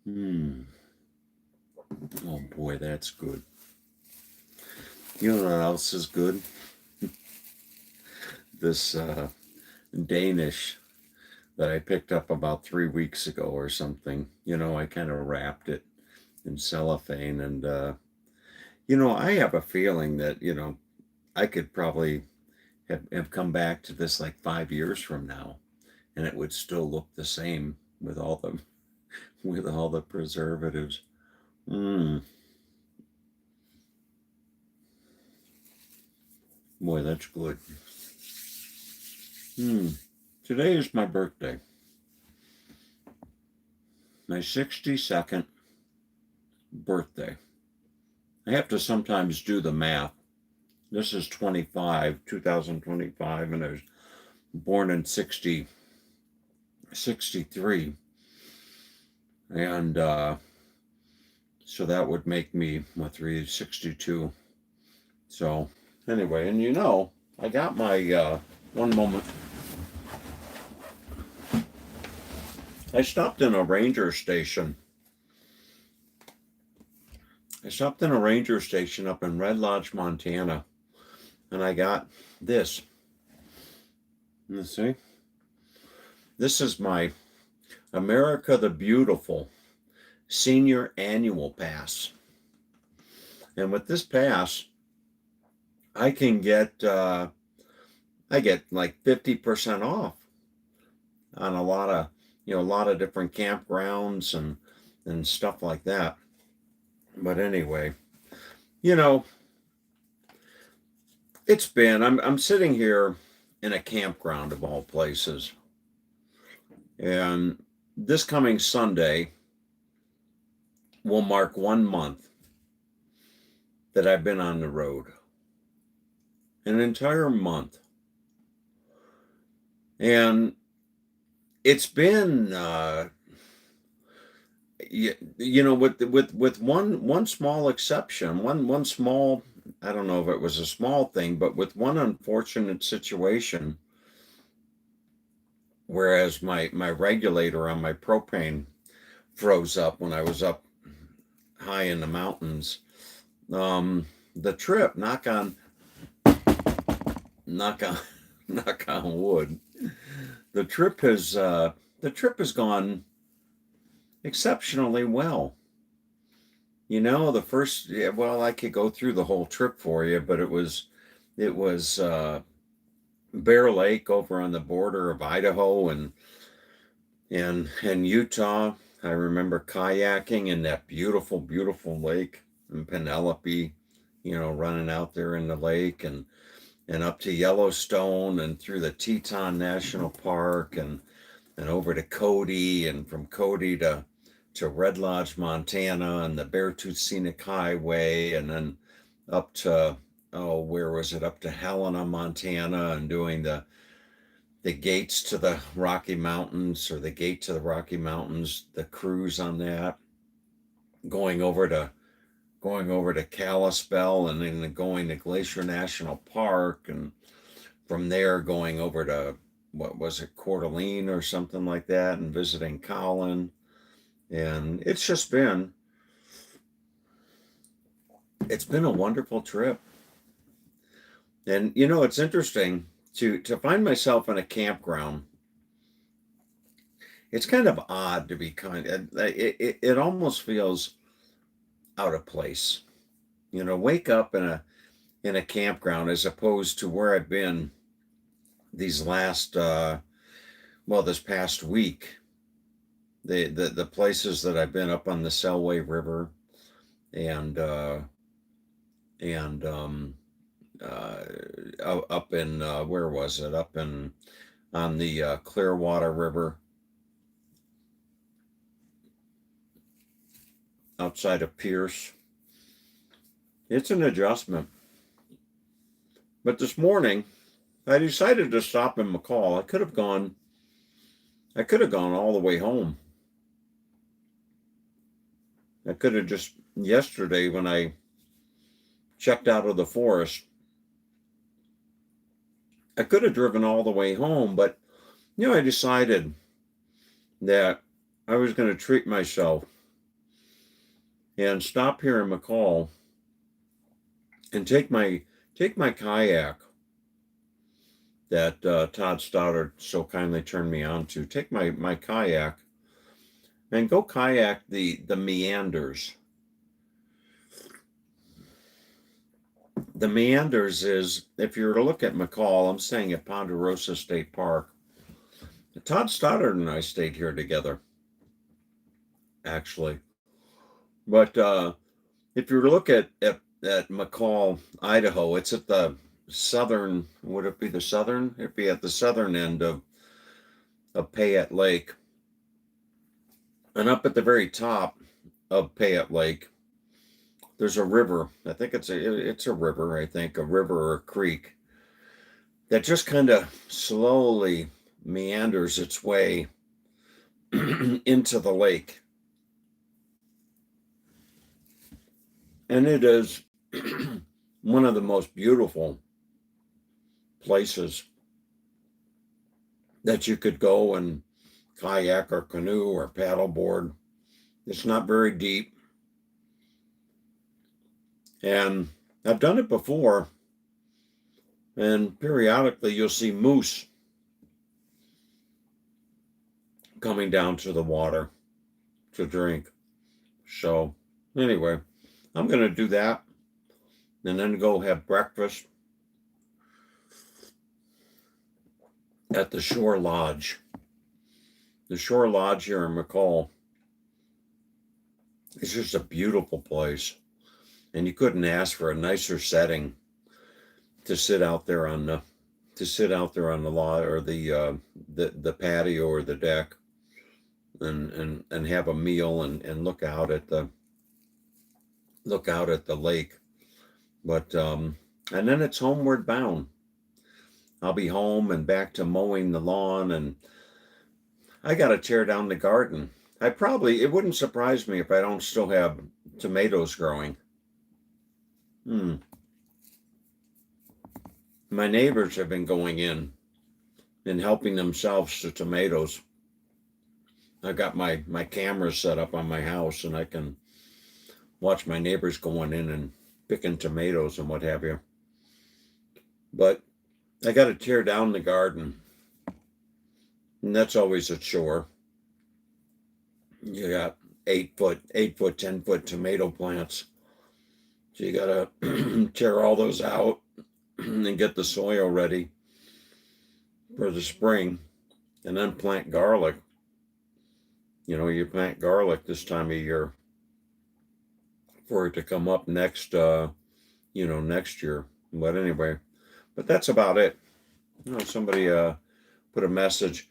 Hmm. Oh boy, that's good. You know what else is good? This Danish that I picked up about 3 weeks ago or something. I kind of wrapped it in cellophane, and I have a feeling that I could probably have come back to this like 5 years from now, and it would still look the same with all the with all the preservatives. Mm, boy, that's good. Hmm. Today is my birthday, my 62nd birthday. I have to sometimes do the math. This is 2025, and I was born in 63. And so that would make me, 62. So, anyway, and I got my, one moment, I stopped in a ranger station. I stopped in a ranger station up in Red Lodge, Montana, and I got this. Let's see. This is my America the Beautiful Senior Annual Pass. And with this pass, I can I get like 50% off on a lot of different campgrounds and stuff like that. But anyway, you know, I'm sitting here in a campground of all places. And this coming Sunday will mark 1 month that I've been on the road. An entire month. And it's been with one small exception, one small, I don't know if it was a small thing, but with one unfortunate situation, whereas my regulator on my propane froze up when I was up high in the mountains. The trip, knock on knock on wood, the trip has gone exceptionally well. The first, yeah, well, I could go through the whole trip for you, but it was Bear Lake over on the border of Idaho and Utah. I remember kayaking in that beautiful, beautiful lake in Penelope, running out there in the lake and up to Yellowstone and through the Teton National Park and over to Cody, and from Cody to Red Lodge, Montana, and the Beartooth Scenic Highway, and then up to, oh, where was it? Up to Helena, Montana, and doing the gates to the Rocky Mountains, or the gate to the Rocky Mountains, the cruise on that, going over to Kalispell, and then going to Glacier National Park, and from there going over to, what was it, Coeur d'Alene or something like that, and visiting Colin. And it's been a wonderful trip. And it's interesting to find myself in a campground. It's kind of odd to be it almost feels out of place. Wake up in a campground as opposed to where I've been these last this past week. The places that I've been up on the Selway River, and and uh, up in, where was it? Up in on the Clearwater River outside of Pierce. It's an adjustment. But this morning, I decided to stop in McCall. I could have gone all the way home. I could have just yesterday, when I checked out of the forest, I could have driven all the way home, but I decided that I was going to treat myself and stop here in McCall and take my kayak that Todd Stoddard so kindly turned me on to. Take my kayak and go kayak the meanders. The meanders is, if you were to look at McCall, I'm staying at Ponderosa State Park. Todd Stoddard and I stayed here together, actually. But if you were to look at McCall, Idaho, it's at the southern, would it be the southern? It'd be at the southern end of Payette Lake. And up at the very top of Payette Lake, there's a river. I think it's a river, I think, a river or a creek that just kind of slowly meanders its way into the lake. And it is one of the most beautiful places that you could go and kayak or canoe or paddleboard. It's not very deep. And I've done it before. And periodically you'll see moose coming down to the water to drink. So anyway, I'm going to do that and then go have breakfast at the Shore Lodge. The Shore Lodge here in McCall is just a beautiful place. And you couldn't ask for a nicer setting to sit out there on the lawn or the patio or the deck and have a meal and look out at the lake. But and then it's homeward bound. I'll be home and back to mowing the lawn, and I got to tear down the garden. It wouldn't surprise me if I don't still have tomatoes growing. My neighbors have been going in and helping themselves to tomatoes. I got my camera set up on my house, and I can watch my neighbors going in and picking tomatoes and what have you. But I got to tear down the garden, and that's always a chore. You got 8-foot, 10-foot tomato plants. So you got to tear all those out and get the soil ready for the spring, and then plant garlic. You plant garlic this time of year for it to come up next year. But anyway, but that's about it. Somebody put a message.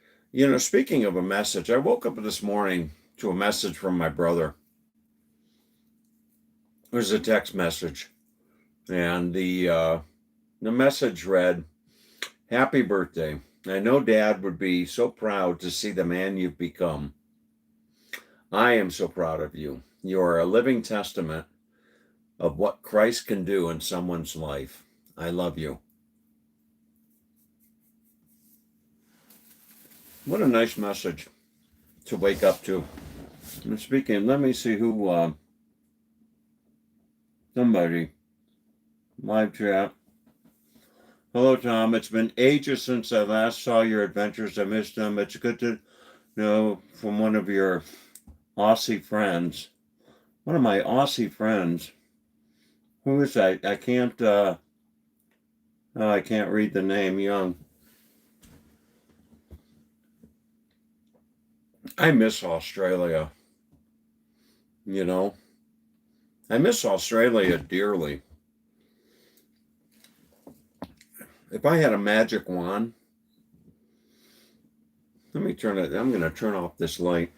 Speaking of a message, I woke up this morning to a message from my brother. It was a text message, and the message read, "Happy birthday. I know Dad would be so proud to see the man you've become. I am so proud of you. You are a living testament of what Christ can do in someone's life. I love you." What a nice message to wake up to. And speaking, let me see who, somebody, live chat. "Hello, Tom. It's been ages since I last saw your adventures. I missed them. It's good to know from one of your Aussie friends." One of my Aussie friends. Who is that? I can't read the name. Young. I miss Australia. I miss Australia dearly. If I had a magic wand, let me turn it. I'm going to turn off this light.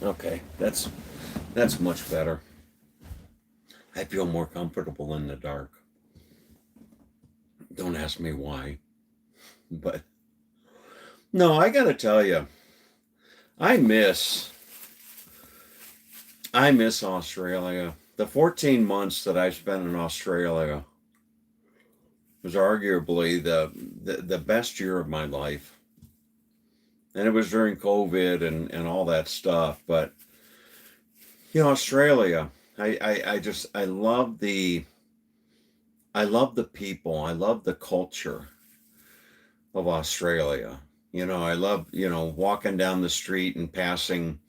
Okay, that's much better. I feel more comfortable in the dark. Don't ask me why. But no, I got to tell you, I miss Australia. The 14 months that I spent in Australia was arguably the best year of my life. and it was during COVID and all that stuff. But Australia, I just I love the people. I love the culture of Australia. I love, walking down the street and passing,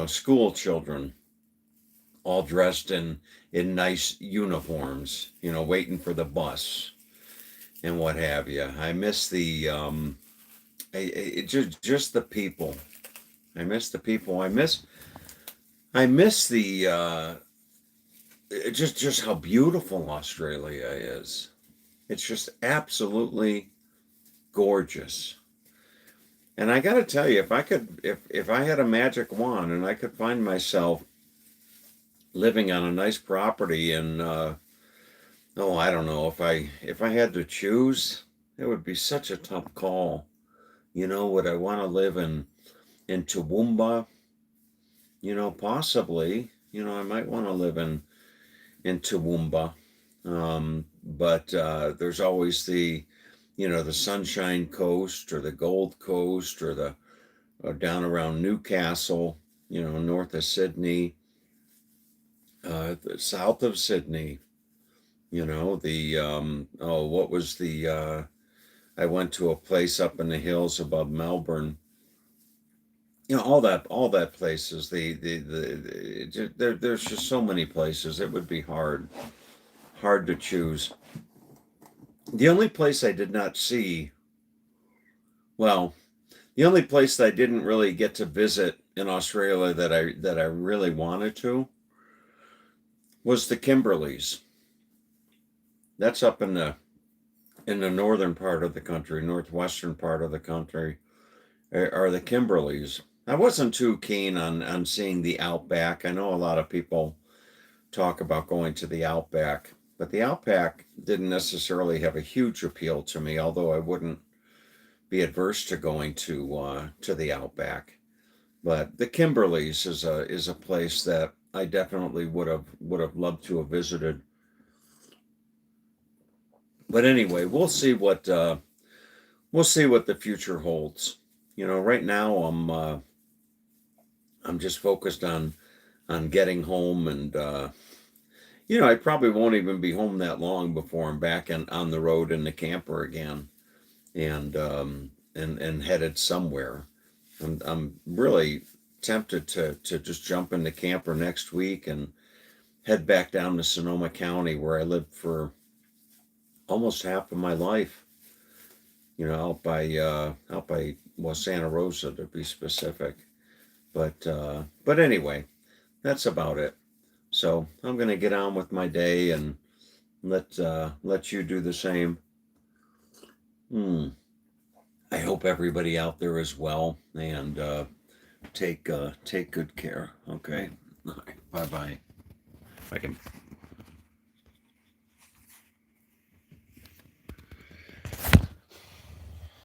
school children all dressed in nice uniforms, waiting for the bus and what have you. I miss the just the people. I miss the people. I miss the just how beautiful Australia is. It's just absolutely gorgeous. And I got to tell you, if I had a magic wand and I could find myself living on a nice property in oh, I don't know, if I had to choose, it would be such a tough call. Would I want to live in Toowoomba? Possibly. I might want to live in Toowoomba. But there's always the Sunshine Coast or the Gold Coast or down around Newcastle, north of Sydney, south of Sydney, what was I went to a place up in the hills above Melbourne. All that places, there's just so many places. It would be hard to choose. The only place I did not see, well, the only place that I didn't really get to visit in Australia that I really wanted to was the Kimberleys. That's up in the northern part of the country, northwestern part of the country, are the Kimberleys. I wasn't too keen on seeing the outback. I know a lot of people talk about going to the outback, but the outback didn't necessarily have a huge appeal to me, although I wouldn't be adverse to going to the outback. But the Kimberleys is a place that I definitely would have loved to have visited. But anyway, we'll see what the future holds. Right now I'm just focused on getting home, and I probably won't even be home that long before I'm back on the road in the camper again, and headed somewhere. I'm really tempted to just jump in the camper next week and head back down to Sonoma County, where I lived for almost half of my life. Out by well, Santa Rosa, to be specific. But anyway, that's about it. So I'm gonna get on with my day and let you do the same. Hmm. I hope everybody out there is well, and take good care. Okay. All right. Bye bye. If I can